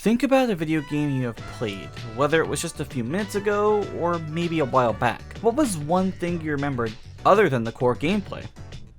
Think about a video game you have played, whether it was just a few minutes ago or maybe a while back. What was one thing you remembered other than the core gameplay?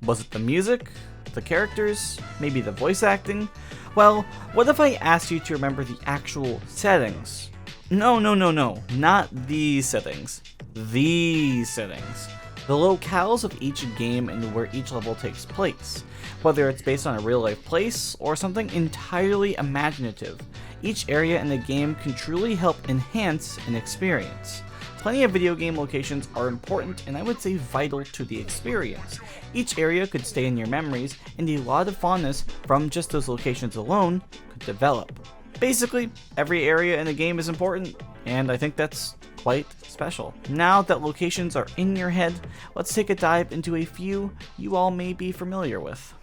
Was it the music? The characters? Maybe the voice acting? Well, what if I asked you to remember the actual settings? No, not these settings. These settings. The locales of each game and where each level takes place, whether it's based on a real-life place or something entirely imaginative. Each area in the game can truly help enhance an experience. Plenty of video game locations are important and I would say vital to the experience. Each area could stay in your memories and a lot of fondness from just those locations alone could develop. Basically, every area in the game is important, and I think that's quite special. Now that locations are in your head, let's take a dive into a few you all may be familiar with.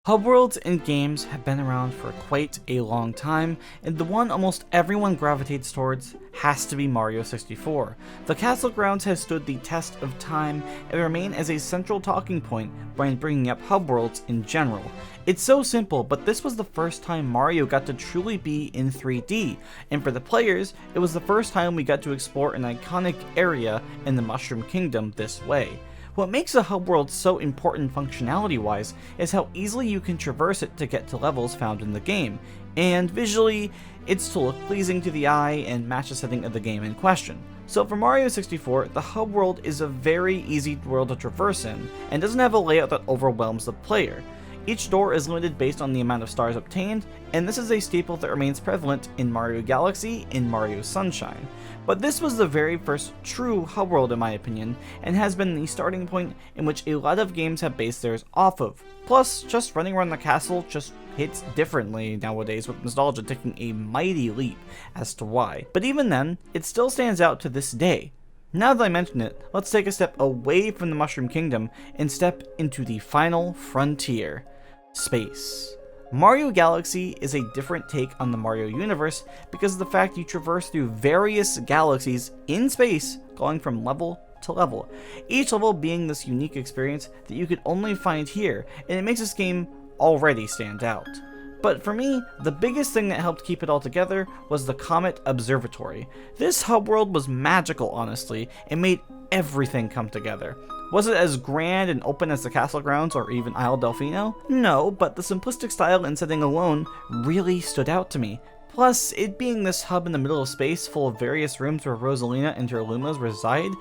Hub worlds in games have been around for quite a long time, and the one almost everyone gravitates towards has to be Mario 64. The castle grounds has stood the test of time and remain as a central talking point when bringing up hub worlds in general. It's so simple, but this was the first time Mario got to truly be in 3D, and for the players, it was the first time we got to explore an iconic area in the Mushroom Kingdom this way. What makes a hub world so important functionality-wise is how easily you can traverse it to get to levels found in the game, and visually, it's to look pleasing to the eye and match the setting of the game in question. So for Mario 64, the hub world is a very easy world to traverse in, and doesn't have a layout that overwhelms the player. Each door is limited based on the amount of stars obtained, and this is a staple that remains prevalent in Mario Galaxy and Mario Sunshine. But this was the very first true hub world in my opinion, and has been the starting point in which a lot of games have based theirs off of. Plus, just running around the castle just hits differently nowadays, with nostalgia taking a mighty leap as to why. But even then, it still stands out to this day. Now that I mention it, let's take a step away from the Mushroom Kingdom and step into the final frontier. Space. Mario Galaxy is a different take on the Mario universe because of the fact you traverse through various galaxies in space, going from level to level. Each level being this unique experience that you could only find here, and it makes this game already stand out. But for me, the biggest thing that helped keep it all together was the Comet Observatory. This hub world was magical, honestly, and made everything come together. Was it as grand and open as the castle grounds or even Isle Delfino? No, but the simplistic style and setting alone really stood out to me. Plus, it being this hub in the middle of space full of various rooms where Rosalina and her Lumas reside,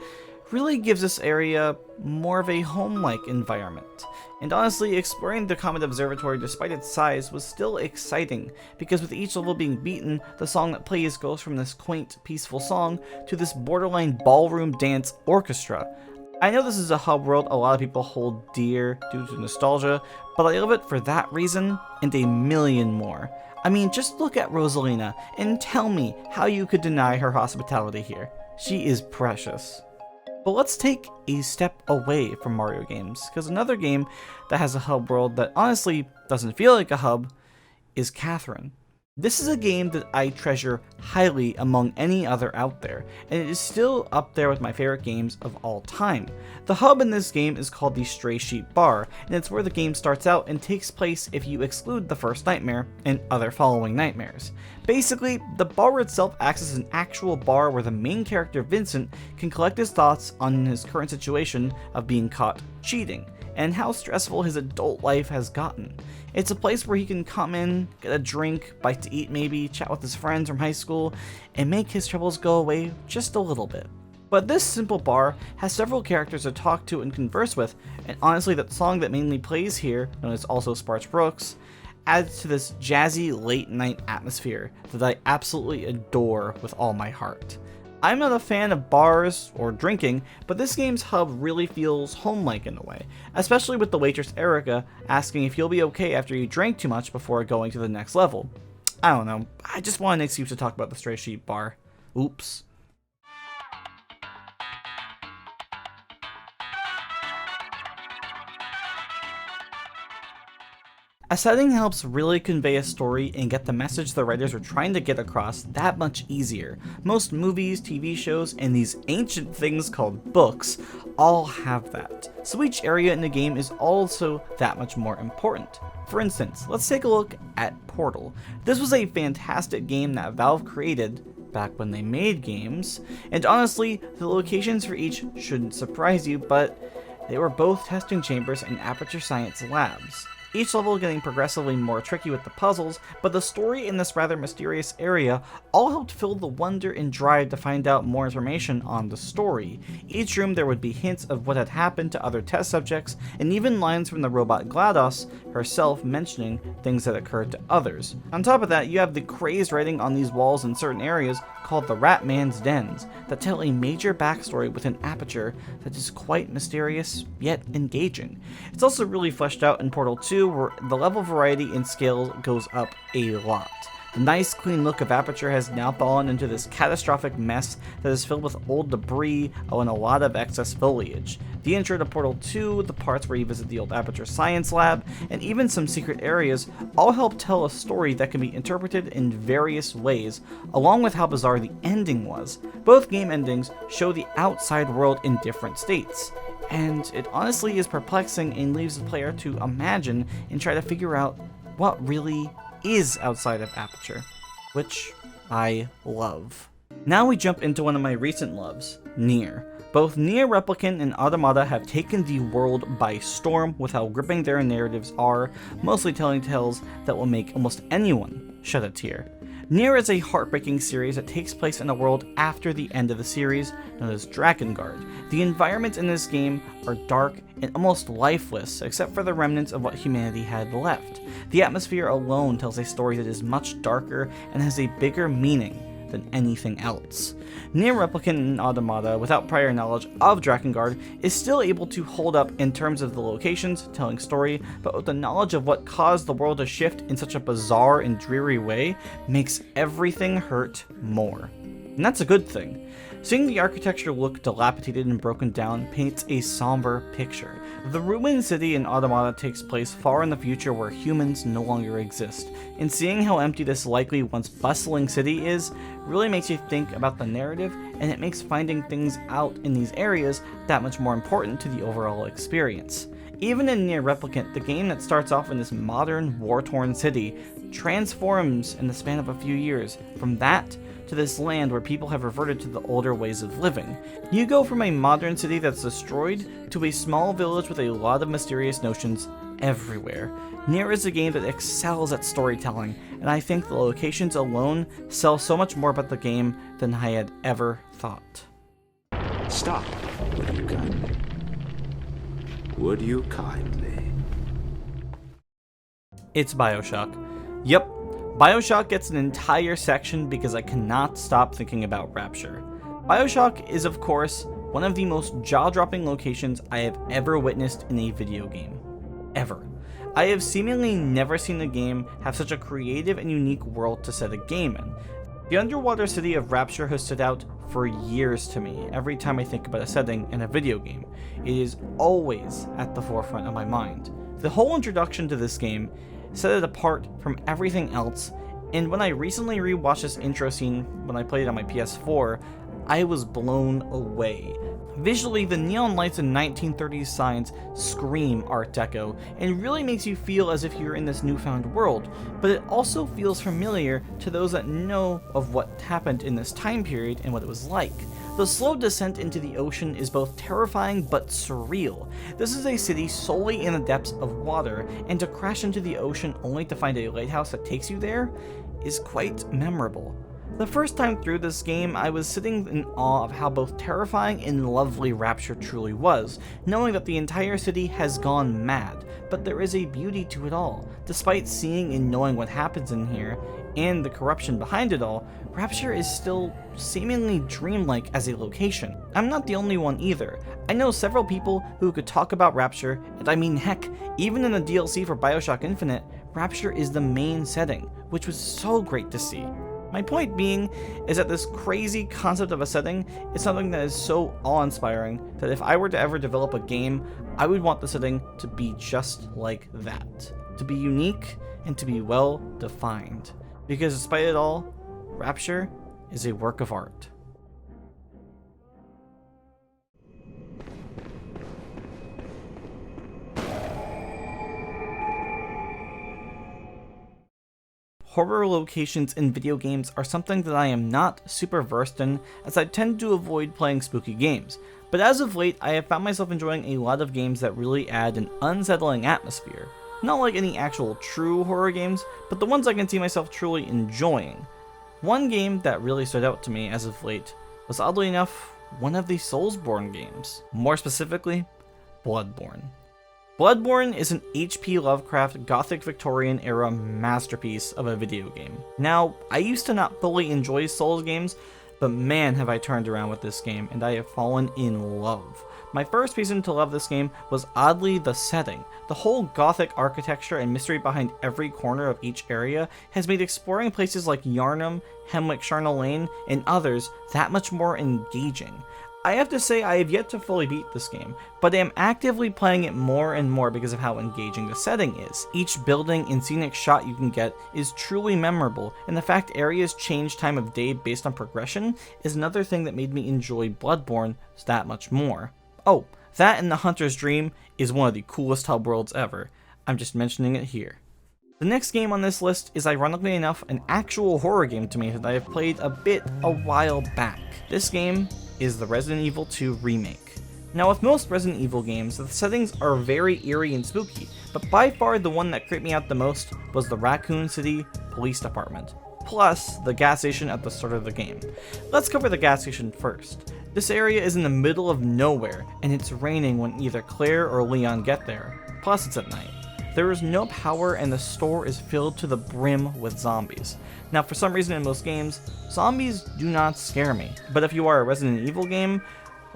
really gives this area more of a home-like environment. And honestly, exploring the Comet Observatory despite its size was still exciting, because with each level being beaten, the song that plays goes from this quaint, peaceful song to this borderline ballroom dance orchestra. I know this is a hub world a lot of people hold dear due to nostalgia, but I love it for that reason and a million more. I mean, just look at Rosalina and tell me how you could deny her hospitality here. She is precious. But let's take a step away from Mario games, because another game that has a hub world that honestly doesn't feel like a hub is Catherine. This is a game that I treasure highly among any other out there, and it is still up there with my favorite games of all time. The hub in this game is called the Stray Sheep Bar, and it's where the game starts out and takes place if you exclude the first nightmare and other following nightmares. Basically, the bar itself acts as an actual bar where the main character Vincent can collect his thoughts on his current situation of being caught cheating, and how stressful his adult life has gotten. It's a place where he can come in, get a drink, bite to eat maybe, chat with his friends from high school, and make his troubles go away just a little bit. But this simple bar has several characters to talk to and converse with, and honestly that song that mainly plays here, known as also Sparks Brooks, adds to this jazzy late night atmosphere that I absolutely adore with all my heart. I'm not a fan of bars or drinking, but this game's hub really feels home-like in a way, especially with the waitress Erica asking if you'll be okay after you drank too much before going to the next level. I don't know, I just want an excuse to talk about the Stray Sheep Bar. Oops. A setting helps really convey a story and get the message the writers are trying to get across that much easier. Most movies, TV shows, and these ancient things called books all have that. So each area in the game is also that much more important. For instance, let's take a look at Portal. This was a fantastic game that Valve created back when they made games, and honestly, the locations for each shouldn't surprise you, but they were both testing chambers and Aperture Science labs. Each level getting progressively more tricky with the puzzles, but the story in this rather mysterious area all helped fill the wonder and drive to find out more information on the story. Each room there would be hints of what had happened to other test subjects, and even lines from the robot GLaDOS herself mentioning things that occurred to others. On top of that, you have the crazed writing on these walls in certain areas called the Rat Man's Dens that tell a major backstory with an aperture that is quite mysterious yet engaging. It's also really fleshed out in Portal 2, where the level variety and scale goes up a lot. The nice clean look of Aperture has now fallen into this catastrophic mess that is filled with old debris and a lot of excess foliage. The intro to Portal 2, the parts where you visit the old Aperture Science Lab, and even some secret areas all help tell a story that can be interpreted in various ways, along with how bizarre the ending was. Both game endings show the outside world in different states, and it honestly is perplexing and leaves the player to imagine and try to figure out what really is outside of Aperture, which I love. Now we jump into one of my recent loves, Nier. Both Nier Replicant and Automata have taken the world by storm with how gripping their narratives are, mostly telling tales that will make almost anyone shed a tear. Nier is a heartbreaking series that takes place in a world after the end of the series, known as Drakengard. The environments in this game are dark and almost lifeless, except for the remnants of what humanity had left. The atmosphere alone tells a story that is much darker and has a bigger meaning than anything else. Nier Replicant and Automata, without prior knowledge of Drakengard, is still able to hold up in terms of the locations, telling story, but with the knowledge of what caused the world to shift in such a bizarre and dreary way, makes everything hurt more. And that's a good thing. Seeing the architecture look dilapidated and broken down paints a somber picture. The ruined city in Automata takes place far in the future where humans no longer exist, and seeing how empty this likely once bustling city is really makes you think about the narrative, and it makes finding things out in these areas that much more important to the overall experience. Even in Nier Replicant, the game that starts off in this modern, war-torn city transforms in the span of a few years from that to this land where people have reverted to the older ways of living. You go from a modern city that's destroyed to a small village with a lot of mysterious notions everywhere. Nier is a game that excels at storytelling, and I think the locations alone sell so much more about the game than I had ever thought. Stop, would you kindly? Would you kindly? It's BioShock. Yep, BioShock gets an entire section because I cannot stop thinking about Rapture. BioShock is, of course, one of the most jaw-dropping locations I have ever witnessed in a video game. Ever. I have seemingly never seen a game have such a creative and unique world to set a game in. The underwater city of Rapture has stood out for years to me every time I think about a setting in a video game. It is always at the forefront of my mind. The whole introduction to this game set it apart from everything else, and when I recently rewatched this intro scene when I played it on my PS4, I was blown away. Visually, the neon lights and 1930s signs scream Art Deco, and really makes you feel as if you're in this newfound world, but it also feels familiar to those that know of what happened in this time period and what it was like. The slow descent into the ocean is both terrifying but surreal. This is a city solely in the depths of water, and to crash into the ocean only to find a lighthouse that takes you there is quite memorable. The first time through this game, I was sitting in awe of how both terrifying and lovely Rapture truly was, knowing that the entire city has gone mad, but there is a beauty to it all. Despite seeing and knowing what happens in here, and the corruption behind it all, Rapture is still seemingly dreamlike as a location. I'm not the only one either. I know several people who could talk about Rapture, and I mean heck, even in the DLC for BioShock Infinite, Rapture is the main setting, which was so great to see. My point being is that this crazy concept of a setting is something that is so awe-inspiring that if I were to ever develop a game, I would want the setting to be just like that. to be unique, and to be well defined. Because despite it all, Rapture is a work of art. Horror locations in video games are something that I am not super versed in, as I tend to avoid playing spooky games, but as of late I have found myself enjoying a lot of games that really add an unsettling atmosphere. Not like any actual true horror games, but the ones I can see myself truly enjoying. One game that really stood out to me as of late was, oddly enough, one of the Soulsborne games. More specifically, Bloodborne. Bloodborne is an H.P. Lovecraft Gothic Victorian era masterpiece of a video game. Now, I used to not fully enjoy Souls games, but man have I turned around with this game and I have fallen in love. My first reason to love this game was oddly the setting. The whole Gothic architecture and mystery behind every corner of each area has made exploring places like Yarnum, Hemwick Charnel Lane, and others that much more engaging. I have to say I have yet to fully beat this game, but I am actively playing it more and more because of how engaging the setting is. Each building and scenic shot you can get is truly memorable, and the fact areas change time of day based on progression is another thing that made me enjoy Bloodborne that much more. Oh, that and The Hunter's Dream is one of the coolest hub worlds ever. I'm just mentioning it here. The next game on this list is, ironically enough, an actual horror game to me that I have played a while back. This game is the Resident Evil 2 remake. Now, with most Resident Evil games, the settings are very eerie and spooky, but by far the one that creeped me out the most was the Raccoon City Police Department, plus the gas station at the start of the game. Let's cover the gas station first. This area is in the middle of nowhere, and it's raining when either Claire or Leon get there, plus it's at night. There is no power and the store is filled to the brim with zombies. Now, for some reason in most games, zombies do not scare me, but if you are a Resident Evil game,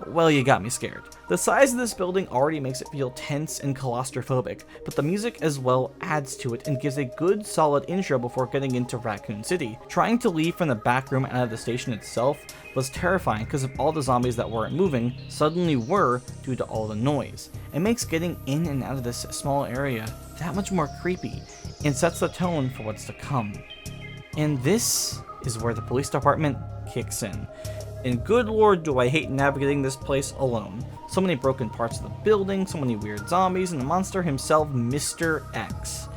well, you got me scared. The size of this building already makes it feel tense and claustrophobic, but the music as well adds to it and gives a good solid intro before getting into Raccoon City. Trying to leave from the back room out of the station itself was terrifying because of all the zombies that weren't moving suddenly were due to all the noise. It makes getting in and out of this small area that much more creepy and sets the tone for what's to come. And this is where the police department kicks in. And good lord do I hate navigating this place alone. So many broken parts of the building, so many weird zombies, and the monster himself, Mr. X.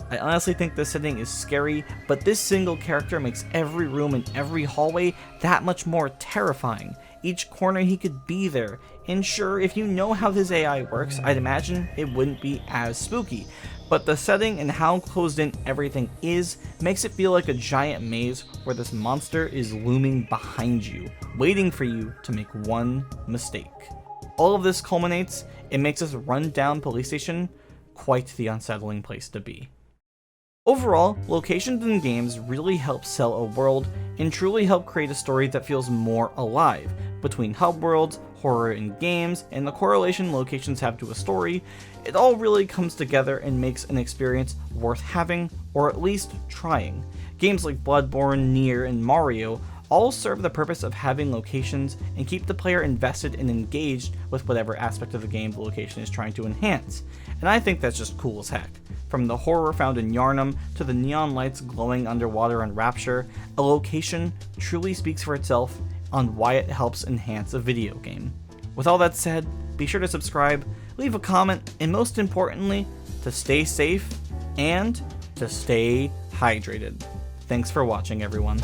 I honestly think this setting is scary, but this single character makes every room and every hallway that much more terrifying. Each corner he could be there, and sure, if you know how his AI works, I'd imagine it wouldn't be as spooky. But the setting and how closed in everything is makes it feel like a giant maze where this monster is looming behind you, waiting for you to make one mistake. All of this culminates and makes this run-down police station quite the unsettling place to be. Overall, locations in games really help sell a world and truly help create a story that feels more alive. Between hub worlds, horror in games, and the correlation locations have to a story, it all really comes together and makes an experience worth having, or at least trying. Games like Bloodborne, Nier, and Mario all serve the purpose of having locations and keep the player invested and engaged with whatever aspect of the game the location is trying to enhance. And I think that's just cool as heck. From the horror found in Yarnum to the neon lights glowing underwater in Rapture, a location truly speaks for itself on why it helps enhance a video game. With all that said, be sure to subscribe, leave a comment, and most importantly, to stay safe and to stay hydrated. Thanks for watching, everyone.